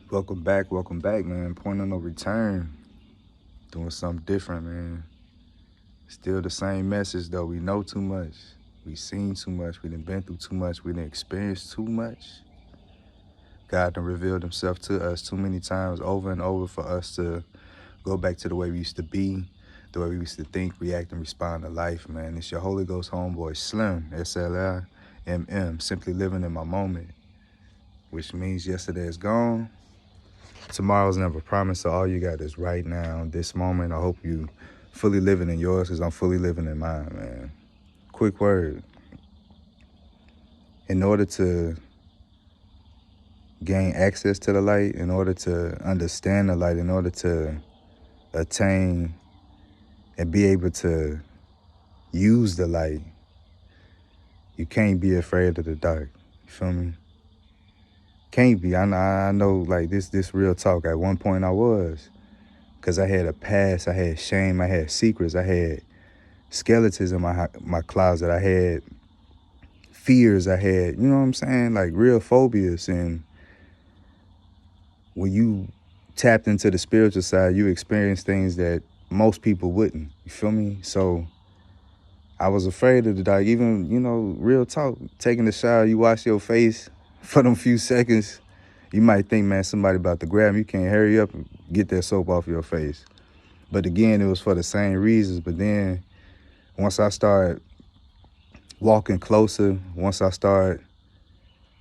Welcome back, man. Point of no return. Doing something different, man. Still the same message though. We know too much. We seen too much. We done been through too much. We done experienced too much. God done revealed himself to us too many times over and over for us to go back to the way we used to be, the way we used to think, react, and respond to life, man. It's your Holy Ghost homeboy, Slim, SLIMM, simply living in my moment, which means yesterday is gone. Tomorrow's never promised, so all you got is right now, this moment. I hope you fully living in yours because I'm fully living in mine, man. Quick word. In order to gain access to the light, in order to understand the light, in order to attain and be able to use the light, you can't be afraid of the dark. You feel me? Can't be. I know, like, this real talk. At one point I was. Because I had a past, I had shame, I had secrets, I had skeletons in my closet, I had fears, I had, you know what I'm saying, like real phobias. And when you tapped into the spiritual side, you experience things that most people wouldn't. You feel me? So I was afraid of the dark. Even, real talk, taking a shower, you wash your face for them few seconds, you might think, man, somebody about to grab me. You can't hurry up and get that soap off your face. But again, it was for the same reasons. But then once I started walking closer, once I start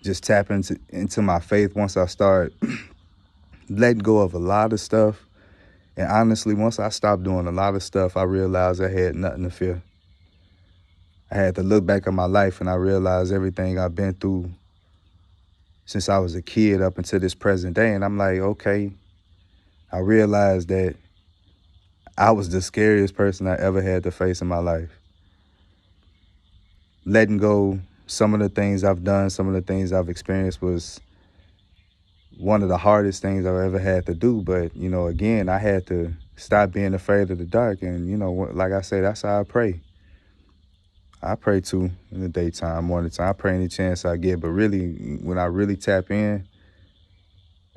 just tapping into my faith, once I start letting go of a lot of stuff, and honestly, once I stopped doing a lot of stuff, I realized I had nothing to fear. I had to look back at my life and I realized everything I've been through since I was a kid up until this present day. And I'm like, okay, I realized that I was the scariest person I ever had to face in my life. Letting go some of the things I've done, some of the things I've experienced was one of the hardest things I've ever had to do. But, again, I had to stop being afraid of the dark. And, like I say, that's how I pray. I pray too in the daytime, morning time. I pray any chance I get. But really, when I really tap in,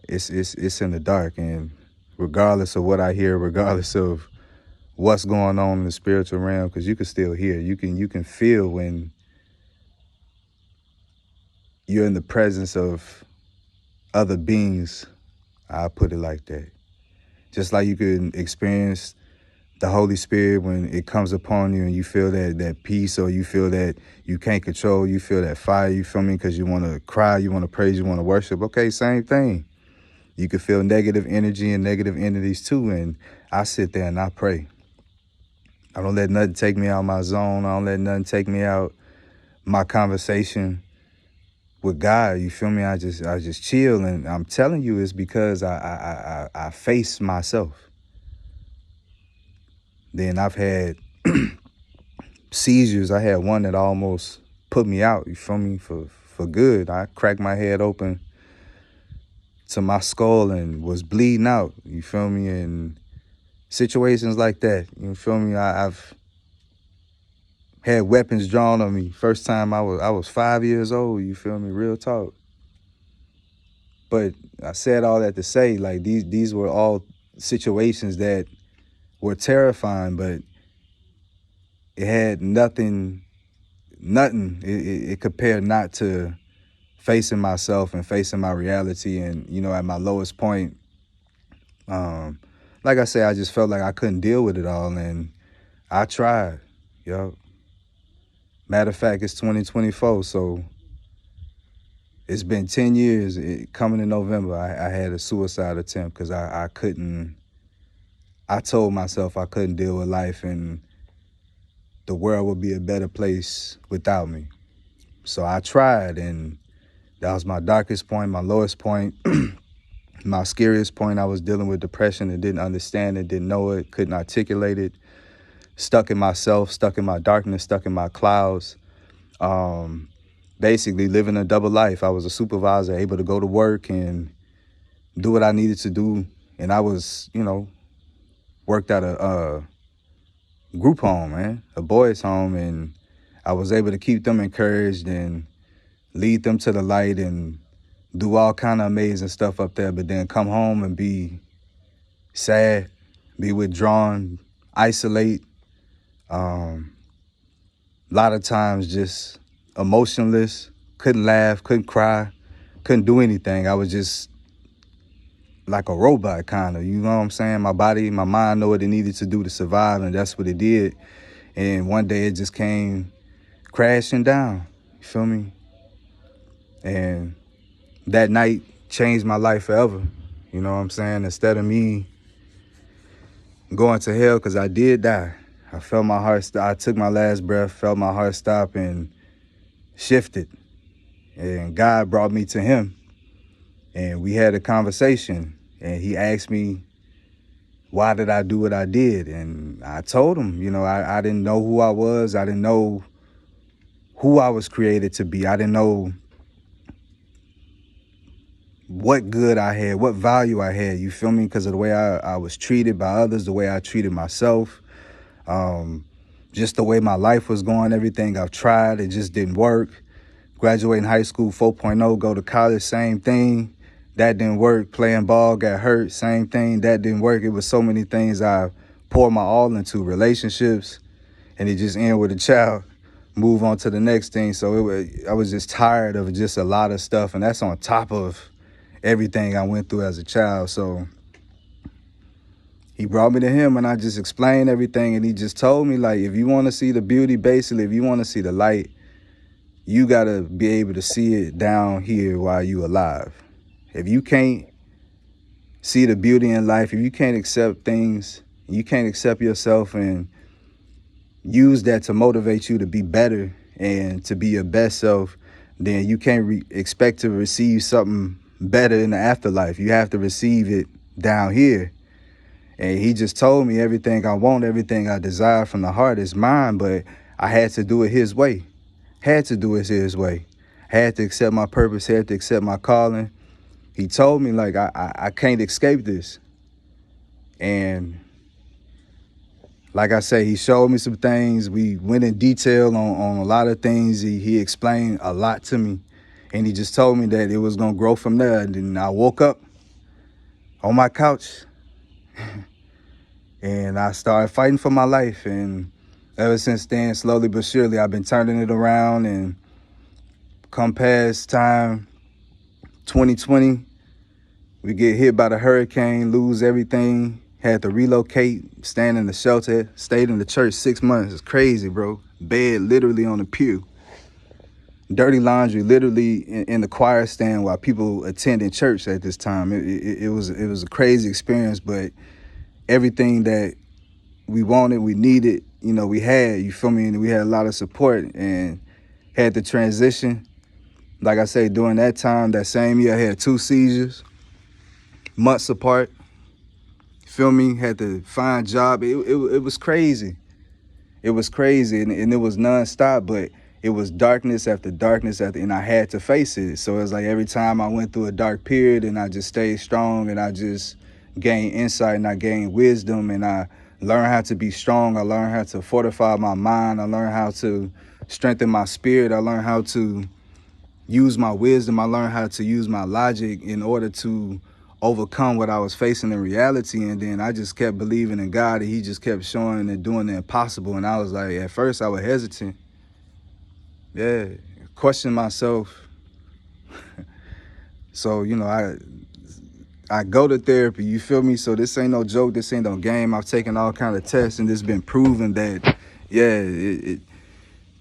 it's in the dark. And regardless of what I hear, regardless of what's going on in the spiritual realm, because you can still hear, you can feel when you're in the presence of other beings. I'll put it like that. Just like you can experience the Holy Spirit when it comes upon you and you feel that peace, or you feel that you can't control, you feel that fire, you feel me, because you want to cry, you want to praise, you want to worship. Okay, same thing. You can feel negative energy and negative entities too, and I sit there and I pray. I don't let nothing take me out of my zone. I don't let nothing take me out my conversation with God. You feel me? I just chill, and I'm telling you, it's because I face myself. Then I've had seizures. I had one that almost put me out, you feel me, for good. I cracked my head open to my skull and was bleeding out, you feel me, and situations like that, you feel me. I've had weapons drawn on me. First time I was 5 years old, you feel me, real talk. But I said all that to say, like, these were all situations that were terrifying, but it had nothing, it compared not to facing myself and facing my reality. And, at my lowest point, like I said, I just felt like I couldn't deal with it all, and I tried, yo. Matter of fact, it's 2024, so it's been 10 years. Coming in November, I had a suicide attempt because I couldn't, I told myself I couldn't deal with life and the world would be a better place without me. So I tried, and that was my darkest point, my lowest point, my scariest point. I was dealing with depression and didn't understand it, didn't know it, couldn't articulate it, stuck in myself, stuck in my darkness, stuck in my clouds, basically living a double life. I was a supervisor, able to go to work and do what I needed to do. And I was, worked at a group home, man, a boys' home, and I was able to keep them encouraged and lead them to the light and do all kind of amazing stuff up there, but then come home and be sad, be withdrawn, isolate. A lot of times just emotionless, couldn't laugh, couldn't cry, couldn't do anything. I was just like a robot kind of, you know what I'm saying? My body, my mind know what it needed to do to survive, and that's what it did. And one day it just came crashing down, you feel me? And that night changed my life forever, you know what I'm saying? Instead of me going to hell, because I did die. I felt my heart stop. I took my last breath, felt my heart stop, and shifted. And God brought me to him. And we had a conversation. And he asked me, why did I do what I did? And I told him, you know, I didn't know who I was. I didn't know who I was created to be. I didn't know what good I had, what value I had, you feel me? Because of the way I was treated by others, the way I treated myself. Just the way my life was going, everything I've tried, it just didn't work. Graduating high school 4.0, go to college, same thing. That didn't work. Playing ball, got hurt, same thing. That didn't work. It was so many things I poured my all into, relationships, and it just ended with a child. Move on to the next thing. So I was just tired of just a lot of stuff, and that's on top of everything I went through as a child. So he brought me to him, and I just explained everything, and he just told me, like, if you want to see the beauty, basically, if you want to see the light, you got to be able to see it down here while you alive. If you can't see the beauty in life, if you can't accept things, you can't accept yourself and use that to motivate you to be better and to be your best self, then you can't expect to receive something better in the afterlife. You have to receive it down here. And he just told me everything I want, everything I desire from the heart is mine, but I had to do it his way. Had to do it his way. Had to accept my purpose, had to accept my calling. He told me, like, I can't escape this. And like I say, he showed me some things. We went in detail on a lot of things. He explained a lot to me. And he just told me that it was going to grow from there. And then I woke up on my couch and I started fighting for my life. And ever since then, slowly but surely, I've been turning it around. And come past time, 2020, we get hit by the hurricane, lose everything, had to relocate, stand in the shelter, stayed in the church 6 months. It's crazy, bro. Bed literally on the pew. Dirty laundry literally in the choir stand while people attended church at this time. It was a crazy experience, but everything that we wanted, we needed, you know, we had, you feel me? And we had a lot of support and had the transition. Like I say, during that time, that same year, I had 2 seizures, months apart. Feel me? Had to find a job. It was crazy. It was crazy, and it was nonstop, but it was darkness after darkness after, and I had to face it. So it was like every time I went through a dark period and I just stayed strong and I just gained insight and I gained wisdom and I learned how to be strong. I learned how to fortify my mind. I learned how to strengthen my spirit. I learned how to use my wisdom. I learned how to use my logic in order to overcome what I was facing in reality. And then I just kept believing in God, and he just kept showing and doing the impossible. And I was like, at first I was hesitant. Yeah, question myself. So, you know, I go to therapy, you feel me? So this ain't no joke, this ain't no game. I've taken all kind of tests, and it's been proven that, yeah,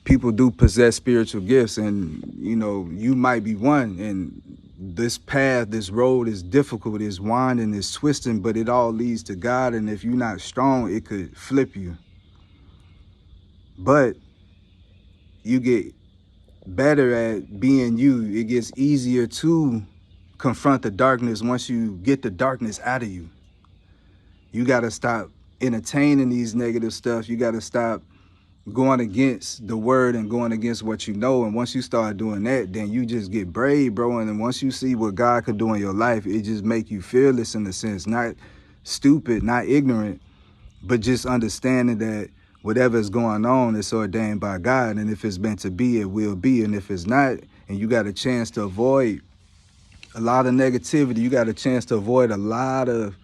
people do possess spiritual gifts, and, you know, you might be one. And this path, this road is difficult, it's winding, it's twisting, but it all leads to God. And if you're not strong, it could flip you. But you get better at being you. It gets easier to confront the darkness once you get the darkness out of you. You got to stop entertaining these negative stuff. You got to stop going against the word and going against what you know. And once you start doing that, then you just get brave, bro. And then once you see what God could do in your life, it just make you fearless in a sense, not stupid, not ignorant, but just understanding that whatever is going on is ordained by God. And if it's meant to be, it will be. And if it's not, and you got a chance to avoid a lot of negativity. You got a chance to avoid a lot of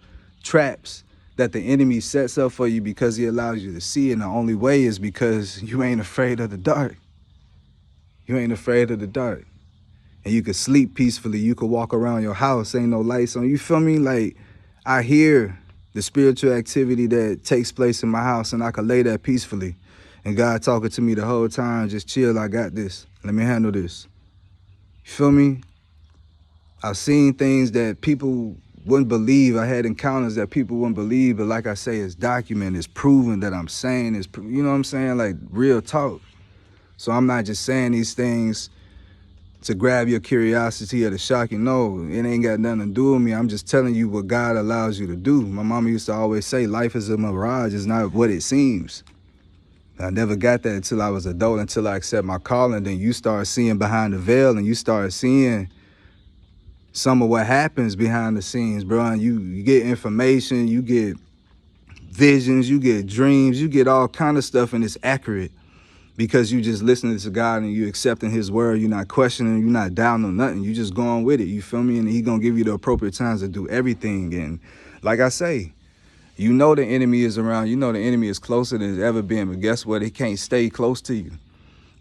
traps that the enemy sets up for you because he allows you to see. And the only way is because you ain't afraid of the dark. You ain't afraid of the dark. And you could sleep peacefully. You could walk around your house, ain't no lights on. You feel me? Like, I hear the spiritual activity that takes place in my house, and I could lay there peacefully. And God talking to me the whole time, just chill, I got this. Let me handle this. You feel me? I've seen things that people wouldn't believe. I had encounters that people wouldn't believe, but like I say, it's documented, it's proven that I'm saying, you know what I'm saying? Like, real talk. So I'm not just saying these things to grab your curiosity or to shock you. No, it ain't got nothing to do with me. I'm just telling you what God allows you to do. My mama used to always say, life is a mirage, it's not what it seems. I never got that until I was adult, until I accept my calling. Then you start seeing behind the veil, and you start seeing some of what happens behind the scenes, bro. And you get information, you get visions, you get dreams, you get all kind of stuff, and it's accurate because you just listening to God and you accepting his word. You're not questioning, you're not doubting on nothing. You just going with it, you feel me? And he gonna give you the appropriate times to do everything. And like I say, you know the enemy is around. You know the enemy is closer than it's ever been. But guess what? It can't stay close to you.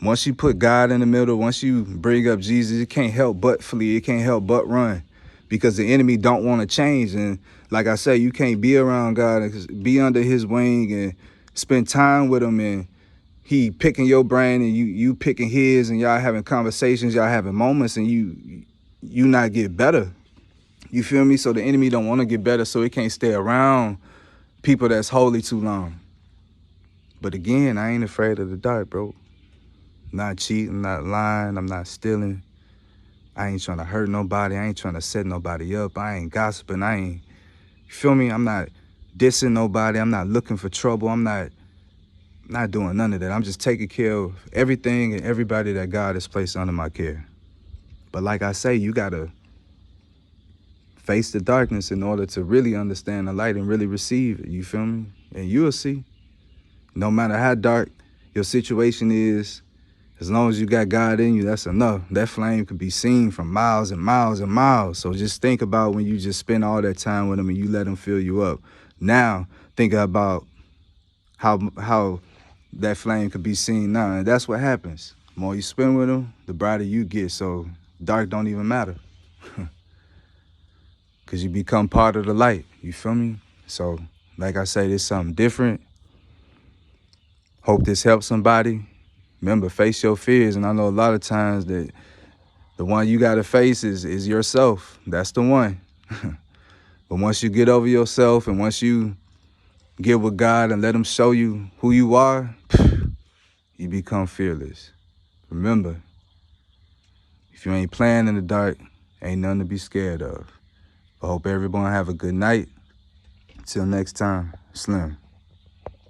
Once you put God in the middle, once you bring up Jesus, it can't help but flee. It can't help but run because the enemy don't want to change. And like I say, you can't be around God and be under his wing and spend time with him, and he picking your brain and you picking his, and y'all having conversations, y'all having moments, and you not get better. You feel me? So the enemy don't want to get better, so it can't stay around people that's holy too long. But again, I ain't afraid of the dark, bro. I'm not cheating, I'm not lying, I'm not stealing. I ain't trying to hurt nobody. I ain't trying to set nobody up. I ain't gossiping. You feel me? I'm not dissing nobody. I'm not looking for trouble. I'm not doing none of that. I'm just taking care of everything and everybody that God has placed under my care. But like I say, you got to face the darkness in order to really understand the light and really receive it. You feel me? And you'll see. No matter how dark your situation is, as long as you got God in you, that's enough. That flame could be seen from miles and miles and miles. So just think about when you just spend all that time with him and you let him fill you up. Now, think about how that flame could be seen now. And that's what happens. The more you spend with him, the brighter you get. So dark don't even matter. Because you become part of the light. You feel me? So, like I say, this is something different. Hope this helps somebody. Remember, face your fears. And I know a lot of times that the one you got to face is yourself. That's the one. But once you get over yourself and once you get with God and let him show you who you are, you become fearless. Remember, if you ain't playing in the dark, ain't nothing to be scared of. I hope everyone have a good night. Until next time, Slim.